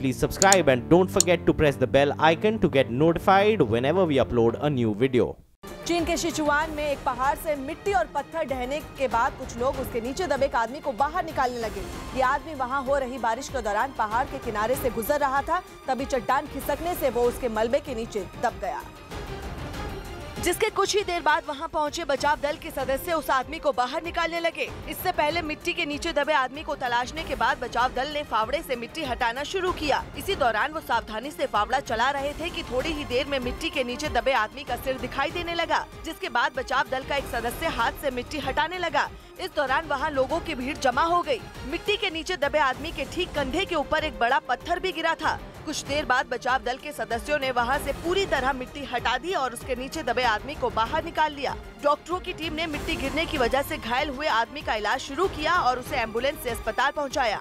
please subscribe and don't forget to press the bell icon to get notified whenever we upload a new video. चीन के Sichuan में एक पहाड़ से मिट्टी और पत्थर ढहने के बाद कुछ लोग उसके नीचे दबे एक आदमी को बाहर निकालने लगे। ये आदमी वहां हो रही बारिश के दौरान पहाड़ के किनारे से गुजर रहा था, तभी चट्टान खिसकने से वो उसके मलबे के नीचे दब गया, जिसके कुछ ही देर बाद वहां पहुंचे बचाव दल के सदस्य उस आदमी को बाहर निकालने लगे। इससे पहले मिट्टी के नीचे दबे आदमी को तलाशने के बाद बचाव दल ने फावड़े से मिट्टी हटाना शुरू किया। इसी दौरान वो सावधानी से फावड़ा चला रहे थे कि थोड़ी ही देर में मिट्टी के नीचे दबे आदमी का सिर दिखाई देने लगा, जिसके बाद बचाव दल का एक सदस्य हाथ से मिट्टी हटाने लगा। इस दौरान वहाँ लोगों की भीड़ जमा हो गई। मिट्टी के नीचे दबे आदमी के ठीक कंधे के ऊपर एक बड़ा पत्थर भी गिरा था। कुछ देर बाद बचाव दल के सदस्यों ने वहां से पूरी तरह मिट्टी हटा दी और उसके नीचे दबे आदमी को बाहर निकाल लिया। डॉक्टरों की टीम ने मिट्टी गिरने की वजह से घायल हुए आदमी का इलाज शुरू किया और उसे एम्बुलेंस से अस्पताल पहुंचाया।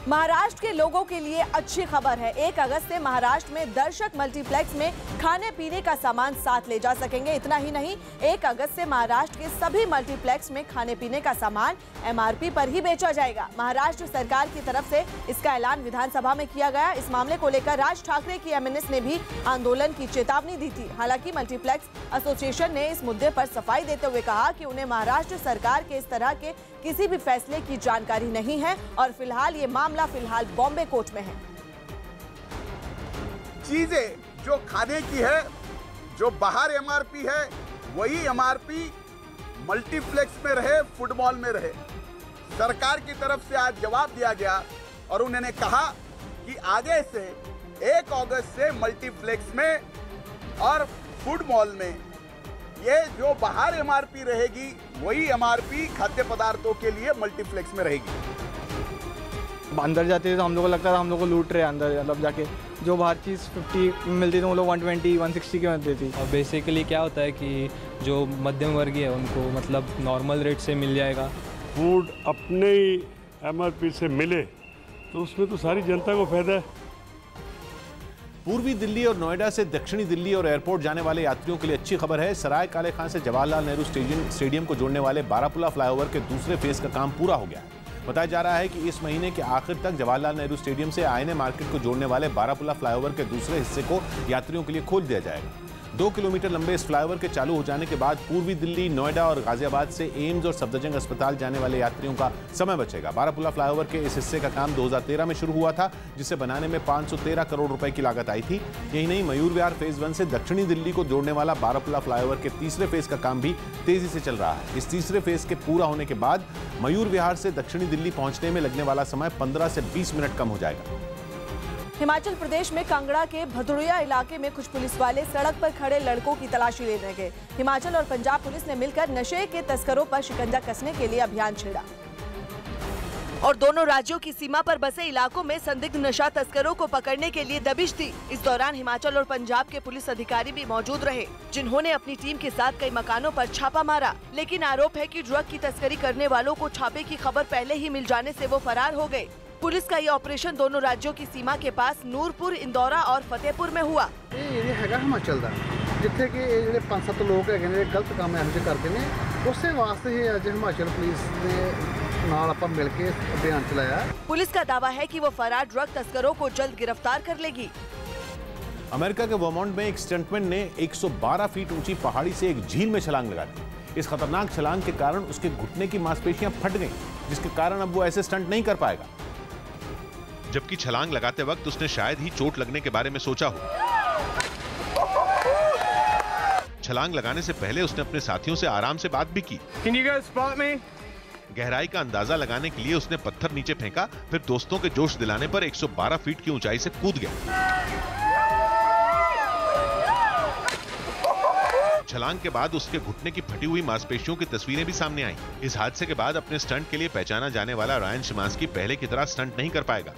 महाराष्ट्र के लोगों के लिए अच्छी खबर है। 1 अगस्त से महाराष्ट्र में दर्शक मल्टीप्लेक्स में खाने पीने का सामान साथ ले जा सकेंगे। इतना ही नहीं, 1 अगस्त से महाराष्ट्र के सभी मल्टीप्लेक्स में खाने पीने का सामान MRP पर ही बेचा जाएगा। महाराष्ट्र सरकार की तरफ से इसका ऐलान विधानसभा में किया गया। इस मामले को लेकर राज ठाकरे की MNS ने भी आंदोलन की चेतावनी दी थी। हालांकि मल्टीप्लेक्स एसोसिएशन ने इस मुद्दे पर सफाई देते हुए कहा कि उन्हें महाराष्ट्र सरकार के इस तरह के किसी भी फैसले की जानकारी नहीं है और फिलहाल ये मामला बॉम्बे कोर्ट में है। चीजें जो खाने की है, जो बाहर MRP है, वही MRP मल्टीप्लेक्स में रहे, फूड मॉल में रहे। सरकार की तरफ से आज जवाब दिया गया और उन्होंने कहा कि आगे से 1 अगस्त से मल्टीप्लेक्स में और फूड मॉल में ये जो बाहर MRP रहेगी, वही MRP खाद्य पदार्थों के लिए मल्टीप्लेक्स में रहेगी। अंदर जाते थे तो हम लोग को लगता था हम लोग को लूट रहे हैं अंदर, मतलब जाके जो बाहर चीज़ 50 मिलती थी वो लोग 120, 160 की मिलती थी। और बेसिकली क्या होता है कि जो मध्यम वर्गीय है उनको मतलब नॉर्मल रेट से मिल जाएगा। फूड अपने ही MRP से मिले तो उसमें तो सारी जनता को फायदा है। पूर्वी दिल्ली और नोएडा से दक्षिणी दिल्ली और एयरपोर्ट जाने वाले यात्रियों के लिए अच्छी खबर है। सराय काले खान से जवाहरलाल नेहरू स्टेडियम को जोड़ने वाले बारापुला फ्लाईओवर के दूसरे फेज का काम पूरा हो गया है। बताया जा रहा है कि इस महीने के आखिर तक जवाहरलाल नेहरू स्टेडियम से आईएनए मार्केट को जोड़ने वाले बारापुला फ्लाईओवर के दूसरे हिस्से को यात्रियों के लिए खोल दिया जाएगा। 2 किलोमीटर लंबे इस फ्लाईओवर के चालू हो जाने के बाद पूर्वी दिल्ली, नोएडा और गाजियाबाद से एम्स और सफदरजंग अस्पताल जाने वाले यात्रियों का समय बचेगा। बारापुला फ्लाईओवर के इस हिस्से का काम 2013 में शुरू हुआ था, जिसे बनाने में 513 करोड़ रुपए की लागत आई थी। यही नहीं, मयूर विहार फेज 1 से दक्षिणी दिल्ली को जोड़ने वाला बारापुला फ्लाईओवर के तीसरे फेज का काम भी तेजी से चल रहा है। इस तीसरे फेज के पूरा होने के बाद मयूर विहार से दक्षिणी दिल्ली पहुंचने में लगने वाला समय 15 से 20 मिनट कम हो जाएगा। हिमाचल प्रदेश में कांगड़ा के भदोरिया इलाके में कुछ पुलिस वाले सड़क पर खड़े लड़कों की तलाशी लेने गए। हिमाचल और पंजाब पुलिस ने मिलकर नशे के तस्करों पर शिकंजा कसने के लिए अभियान छेड़ा और दोनों राज्यों की सीमा पर बसे इलाकों में संदिग्ध नशा तस्करों को पकड़ने के लिए दबिश दी। इस दौरान हिमाचल और पंजाब के पुलिस अधिकारी भी मौजूद रहे, जिन्होंने अपनी टीम के साथ कई मकानों पर छापा मारा। लेकिन आरोप है कि ड्रग की तस्करी करने वालों को छापे की खबर पहले ही मिल जाने से वो फरार हो गए। पुलिस का ये ऑपरेशन दोनों राज्यों की सीमा के पास नूरपुर, इंदौरा और फतेहपुर में हुआ। ये हैगा हिमाचल दा, जिथे कि ਜਿਹੜੇ 5-7 लोग हैं ਜਿਹੜੇ गलत काम ਇਹੋ ਜਿਹੇ ਕਰਦੇ ਨੇ, ਉਸੇ ਵਾਸਤੇ ਹੀ ਅੱਜ ਹਿਮਾਚਲ ਪੁਲਿਸ ਦੇ ਨਾਲ ਆਪਾਂ ਮਿਲ ਕੇ अभियान चलाया। पुलिस का दावा है कि वो फरार ड्रग तस्करों को जल्द गिरफ्तार कर लेगी। अमेरिका के वर्मोंट में एक स्टंटमैन ने 112 फीट ऊंची पहाड़ी से एक झील में छलांग लगा दी। इस खतरनाक छलांग के कारण उसके घुटने की मांसपेशियां फट गईं, जिसके कारण अब वो ऐसे स्टंट नहीं कर पाएगा। जबकि छलांग लगाते वक्त उसने शायद ही चोट लगने के बारे में सोचा हो। छलांग लगाने से पहले उसने अपने साथियों से आराम से बात भी की। Can you guys spot me? गहराई का अंदाजा लगाने के लिए उसने पत्थर नीचे फेंका, फिर दोस्तों के जोश दिलाने पर 112 फीट की ऊंचाई से कूद गया। छलांग के बाद उसके घुटने की फटी हुई मांसपेशियों की तस्वीरें भी सामने आईं। इस हादसे के बाद अपने स्टंट के लिए पहचाना जाने वाला रायन शिमांस्की पहले की तरह स्टंट नहीं कर पाएगा।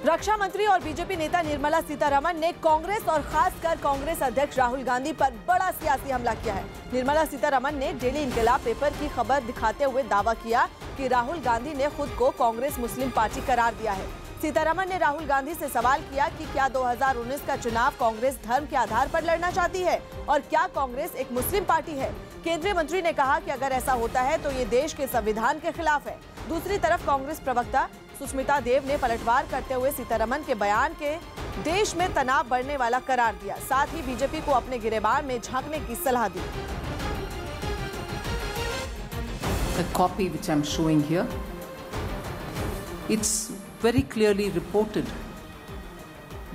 रक्षा मंत्री और बीजेपी नेता निर्मला सीतारमण ने कांग्रेस और खासकर कांग्रेस अध्यक्ष राहुल गांधी पर बड़ा सियासी हमला किया है। निर्मला सीतारमण ने डेली इनकलाब पेपर की खबर दिखाते हुए दावा किया कि राहुल गांधी ने खुद को कांग्रेस मुस्लिम पार्टी करार दिया है। सीतारमण ने राहुल गांधी से सवाल किया कि क्या 2019 का चुनाव कांग्रेस धर्म के आधार पर लड़ना चाहती है और क्या कांग्रेस एक मुस्लिम पार्टी है। केंद्रीय मंत्री ने कहा कि अगर ऐसा होता है तो ये देश के संविधान के खिलाफ है। दूसरी तरफ कांग्रेस प्रवक्ता सुष्मिता देव ने पलटवार करते हुए सीतारमण के बयान के देश में तनाव बढ़ने वाला करार दिया। साथ ही बीजेपी को अपने गिरेबान में झांकने की सलाह दी। The copy which I'm showing here, it's very clearly reported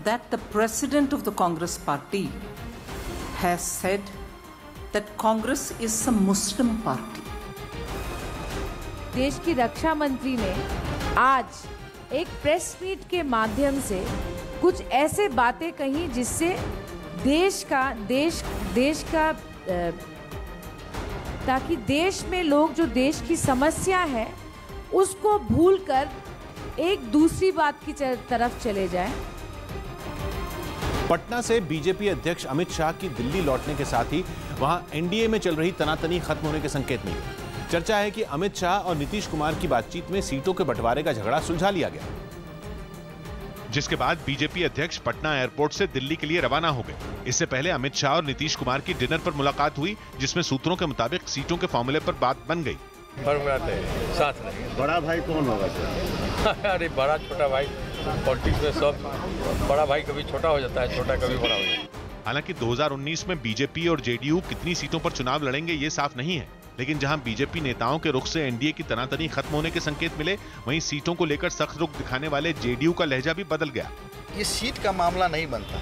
that the president of the Congress party has said that Congress is a Muslim party. देश की रक्षा मंत्री ने आज एक प्रेस मीट के माध्यम से कुछ ऐसे बातें कही जिससे देश का ताकि देश में लोग जो देश की समस्या है उसको भूलकर एक दूसरी बात की तरफ चले जाएं। पटना से बीजेपी अध्यक्ष अमित शाह की दिल्ली लौटने के साथ ही वहां एनडीए में चल रही तनातनी खत्म होने के संकेत मिले। चर्चा है कि अमित शाह और नीतीश कुमार की बातचीत में सीटों के बंटवारे का झगड़ा सुलझा लिया गया, जिसके बाद बीजेपी अध्यक्ष पटना एयरपोर्ट से दिल्ली के लिए रवाना हो गए। इससे पहले अमित शाह और नीतीश कुमार की डिनर पर मुलाकात हुई, जिसमें सूत्रों के मुताबिक सीटों के फॉर्मूले पर बात बन गई। साथ नहीं। बड़ा भाई कौन होगा सर? अरे बड़ा छोटा भाई पॉलिटिक्स में सब बड़ा भाई कभी छोटा हो जाता है, छोटा कभी बड़ा हो जाता है। हालांकि 2019 में बीजेपी और जेडीयू कितनी सीटों पर चुनाव लड़ेंगे ये साफ नहीं है, लेकिन जहां बीजेपी नेताओं के रुख से एनडीए की तनातनी खत्म होने के संकेत मिले, वहीं सीटों को लेकर सख्त रुख दिखाने वाले जेडीयू का लहजा भी बदल गया। ये सीट का मामला नहीं बनता,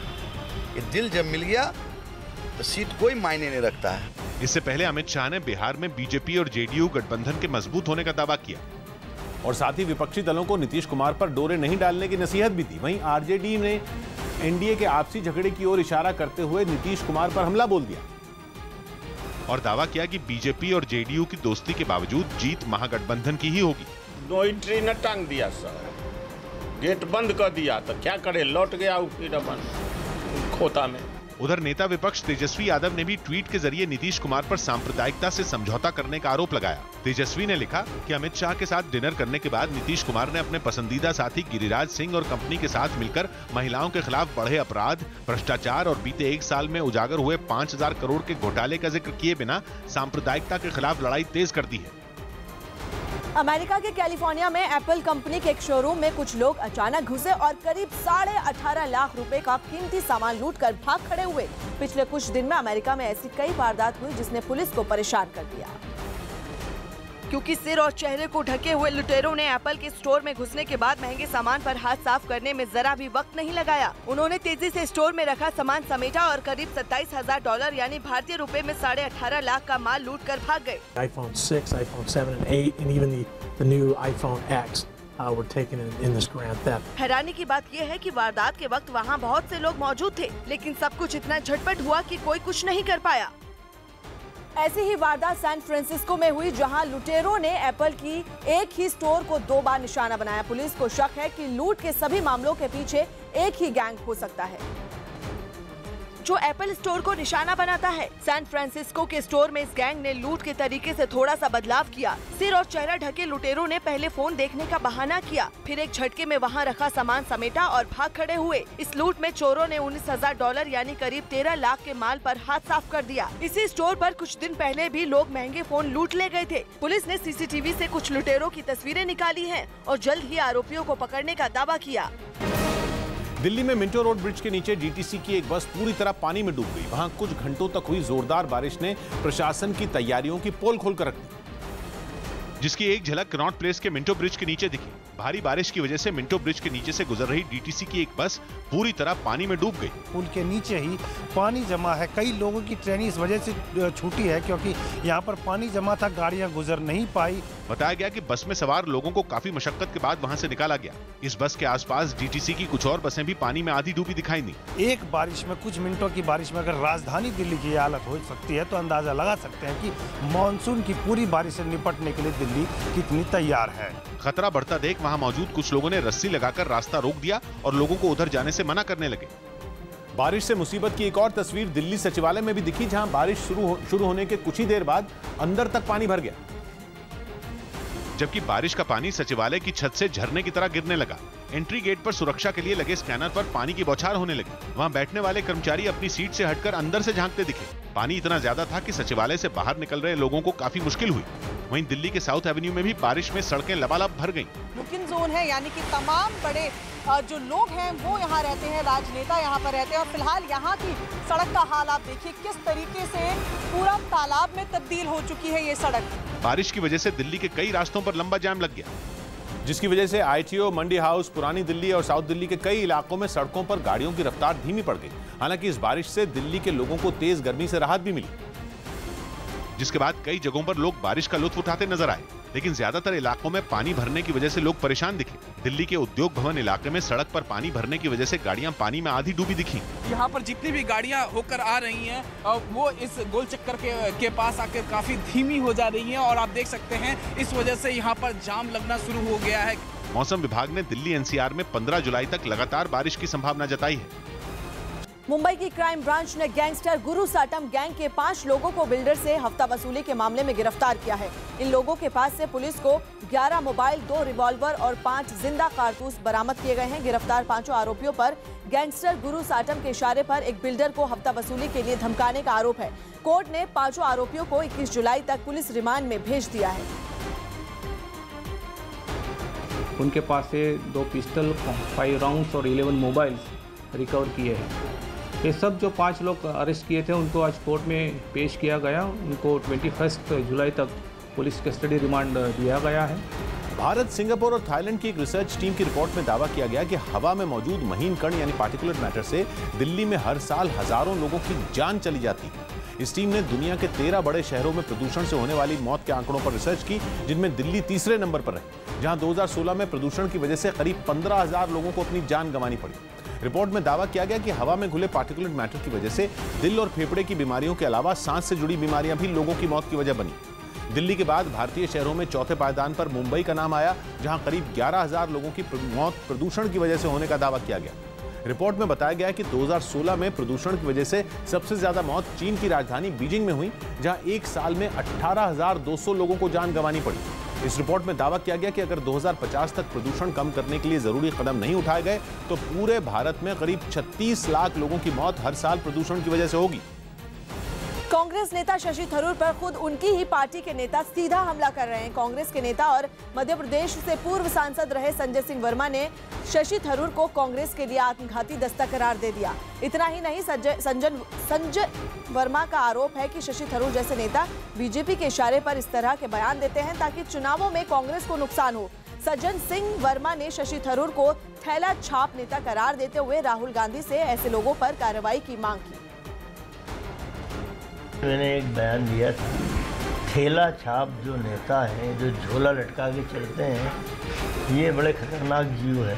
ये दिल जब मिल गया तो सीट कोई मायने नहीं रखता है। इससे पहले अमित शाह ने बिहार में बीजेपी और जेडीयू गठबंधन के मजबूत होने का दावा किया और साथ ही विपक्षी दलों को नीतीश कुमार पर डोरे नहीं डालने की नसीहत भी दी। वहीं आरजेडी ने एनडीए के आपसी झगड़े की ओर इशारा करते हुए नीतीश कुमार पर हमला बोल दिया और दावा किया कि बीजेपी और जेडीयू की दोस्ती के बावजूद जीत महागठबंधन की ही होगी। नो एंट्री न टांग दिया सर, गेट बंद कर दिया तो क्या करे, लौट गया फिर अपन खोता में। उधर नेता विपक्ष तेजस्वी यादव ने भी ट्वीट के जरिए नीतीश कुमार पर सांप्रदायिकता से समझौता करने का आरोप लगाया। तेजस्वी ने लिखा कि अमित शाह के साथ डिनर करने के बाद नीतीश कुमार ने अपने पसंदीदा साथी गिरिराज सिंह और कंपनी के साथ मिलकर महिलाओं के खिलाफ बढ़े अपराध, भ्रष्टाचार और बीते 1 साल में उजागर हुए 5,000 करोड़ के घोटाले का जिक्र किए बिना सांप्रदायिकता के खिलाफ लड़ाई तेज कर दी है। अमेरिका के कैलिफोर्निया में एप्पल कंपनी के एक शोरूम में कुछ लोग अचानक घुसे और करीब 18.5 लाख रुपए का कीमती सामान लूटकर भाग खड़े हुए। पिछले कुछ दिन में अमेरिका में ऐसी कई वारदात हुई जिसने पुलिस को परेशान कर दिया, क्योंकि सिर और चेहरे को ढके हुए लुटेरों ने एप्पल के स्टोर में घुसने के बाद महंगे सामान पर हाथ साफ करने में जरा भी वक्त नहीं लगाया। उन्होंने तेजी से स्टोर में रखा सामान समेटा और करीब $27,000 यानी भारतीय रुपए में 18.5 लाख का माल लूट कर भाग गए। iPhone 6, iPhone 7 and 8 and even the new iPhone X were taken in this grand theft. हैरानी की बात यह है कि वारदात के वक्त वहाँ बहुत से लोग मौजूद थे, लेकिन सब कुछ इतना झटपट हुआ कि कोई कुछ नहीं कर पाया। ऐसी ही वारदात सैन फ्रांसिस्को में हुई, जहां लुटेरों ने एप्पल की एक ही स्टोर को 2 बार निशाना बनाया। पुलिस को शक है कि लूट के सभी मामलों के पीछे एक ही गैंग हो सकता है जो एप्पल स्टोर को निशाना बनाता है। सैन फ्रांसिस्को के स्टोर में इस गैंग ने लूट के तरीके से थोड़ा सा बदलाव किया। सिर और चेहरा ढके लुटेरों ने पहले फोन देखने का बहाना किया, फिर एक झटके में वहां रखा सामान समेटा और भाग खड़े हुए। इस लूट में चोरों ने $19,000 यानी करीब 13 लाख के माल पर हाथ साफ कर दिया। इसी स्टोर पर कुछ दिन पहले भी लोग महंगे फोन लूट ले गए थे। पुलिस ने सीसीटीवी से कुछ लुटेरों की तस्वीरें निकाली हैं और जल्द ही आरोपियों को पकड़ने का दावा किया। दिल्ली में मिंटो रोड ब्रिज के नीचे डीटीसी की एक बस पूरी तरह पानी में डूब गई। वहां कुछ घंटों तक हुई जोरदार बारिश ने प्रशासन की तैयारियों की पोल खोलकर रख दी, जिसकी एक झलक कनॉट प्लेस के मिंटो ब्रिज के नीचे दिखी। भारी बारिश की वजह से मिंटो ब्रिज के नीचे से गुजर रही डीटीसी की एक बस पूरी तरह पानी में डूब गई। पुल के नीचे ही पानी जमा है। कई लोगों की ट्रेन इस वजह से छूटी है क्योंकि यहाँ पर पानी जमा था, गाड़ियाँ गुजर नहीं पाई। बताया गया कि बस में सवार लोगों को काफी मशक्कत के बाद वहां से निकाला गया। इस बस के आसपास डीटीसी की कुछ और बसें भी पानी में आधी डूबी दिखाई दी। एक बारिश में, कुछ मिनटों की बारिश में अगर राजधानी दिल्ली की हालत हो सकती है तो अंदाजा लगा सकते हैं कि मानसून की पूरी बारिश से निपटने के लिए दिल्ली कितनी तैयार है। खतरा बढ़ता देख वहां मौजूद कुछ लोगों ने रस्सी लगाकर रास्ता रोक दिया और लोगों को उधर जाने से मना करने लगे। बारिश से मुसीबत की एक और तस्वीर दिल्ली सचिवालय में भी दिखी, जहां बारिश शुरू होने के कुछ ही देर बाद अंदर तक पानी भर गया, जबकि बारिश का पानी सचिवालय की छत से झरने की तरह गिरने लगा। एंट्री गेट पर सुरक्षा के लिए लगे स्कैनर पर पानी की बौछार होने लगी। वहां बैठने वाले कर्मचारी अपनी सीट से हटकर अंदर से झांकते दिखे। पानी इतना ज्यादा था कि सचिवालय से बाहर निकल रहे लोगों को काफी मुश्किल हुई। वहीं दिल्ली के साउथ एवेन्यू में भी बारिश में सड़कें लबालब भर गईं। बुकिंग जोन है, यानी कि तमाम बड़े जो लोग हैं वो यहाँ रहते हैं, राजनेता यहाँ पर रहते हैं। और फिलहाल यहाँ की सड़क का हाल आप देखिए किस तरीके से पूरा तालाब में तब्दील हो चुकी है ये सड़क। बारिश की वजह से दिल्ली के कई रास्तों पर लंबा जाम लग गया, जिसकी वजह से ITO, मंडी हाउस, पुरानी दिल्ली और साउथ दिल्ली के कई इलाकों में सड़कों पर गाड़ियों की रफ्तार धीमी पड़ गई। हालांकि इस बारिश से दिल्ली के लोगों को तेज गर्मी से राहत भी मिली, जिसके बाद कई जगहों पर लोग बारिश का लुत्फ उठाते नजर आए। लेकिन ज्यादातर इलाकों में पानी भरने की वजह से लोग परेशान दिखे। दिल्ली के उद्योग भवन इलाके में सड़क पर पानी भरने की वजह से गाड़ियां पानी में आधी डूबी दिखी। यहाँ पर जितनी भी गाड़ियां होकर आ रही हैं वो इस गोल चक्कर के पास आकर काफी धीमी हो जा रही हैं और आप देख सकते हैं इस वजह से यहाँ पर जाम लगना शुरू हो गया है। मौसम विभाग ने दिल्ली NCR में 15 जुलाई तक लगातार बारिश की संभावना जताई है। मुंबई की क्राइम ब्रांच ने गैंगस्टर गुरु साटम गैंग के 5 लोगों को बिल्डर से हफ्ता वसूली के मामले में गिरफ्तार किया है। इन लोगों के पास से पुलिस को 11 मोबाइल, 2 रिवॉल्वर और 5 जिंदा कारतूस बरामद किए गए हैं। गिरफ्तार 5 आरोपियों पर गैंगस्टर गुरु साटम के इशारे पर एक बिल्डर को हफ्ता वसूली के लिए धमकाने का आरोप है। कोर्ट ने 5 आरोपियों को 21 जुलाई तक पुलिस रिमांड में भेज दिया है। उनके पास से 2 पिस्टल, 5 राउंड्स और 11 मोबाइल्स रिकवर किए हैं। ये सब जो 5 लोग अरेस्ट किए थे उनको आज कोर्ट में पेश किया गया। उनको 21 जुलाई तक पुलिस कस्टडी रिमांड दिया गया है। भारत, सिंगापुर और थाईलैंड की एक रिसर्च टीम की रिपोर्ट में दावा किया गया कि हवा में मौजूद महीन कण यानी पार्टिकुलेट मैटर से दिल्ली में हर साल हजारों लोगों की जान चली जाती है। इस टीम ने दुनिया के 13 बड़े शहरों में प्रदूषण से होने वाली मौत के आंकड़ों पर रिसर्च की, जिनमें दिल्ली तीसरे नंबर पर रही, जहां 2016 में प्रदूषण की वजह से करीब 15,000 लोगों को अपनी जान गंवानी पड़ी। रिपोर्ट में दावा किया गया कि हवा में घुले पार्टिकुलेट मैटर की वजह से दिल और फेफड़े की बीमारियों के अलावा सांस से जुड़ी बीमारियां भी लोगों की मौत की वजह बनी। दिल्ली के बाद भारतीय शहरों में चौथे पायदान पर मुंबई का नाम आया, जहां करीब 11,000 लोगों की मौत प्रदूषण की वजह से होने का दावा किया गया। रिपोर्ट में बताया गया कि 2016 में प्रदूषण की वजह से सबसे ज्यादा मौत चीन की राजधानी बीजिंग में हुई, जहां एक साल में 18,200 लोगों को जान गंवानी पड़ी। इस रिपोर्ट में दावा किया गया कि अगर 2050 तक प्रदूषण कम करने के लिए जरूरी कदम नहीं उठाए गए तो पूरे भारत में करीब 36 लाख लोगों की मौत हर साल प्रदूषण की वजह से होगी। कांग्रेस नेता शशि थरूर पर खुद उनकी ही पार्टी के नेता सीधा हमला कर रहे हैं। कांग्रेस के नेता और मध्य प्रदेश से पूर्व सांसद रहे संजय सिंह वर्मा ने शशि थरूर को कांग्रेस के लिए आत्मघाती दस्ता करार दे दिया। इतना ही नहीं, संजय वर्मा का आरोप है कि शशि थरूर जैसे नेता बीजेपी के इशारे पर इस तरह के बयान देते हैं ताकि चुनावों में कांग्रेस को नुकसान हो। सज्जन सिंह वर्मा ने शशि थरूर को थैला छाप नेता करार देते हुए राहुल गांधी से ऐसे लोगों पर कार्रवाई की मांग की। मैंने एक बयान दिया था, थैला छाप जो नेता हैं, जो झोला लटका के चलते हैं, ये बड़े खतरनाक जीव है।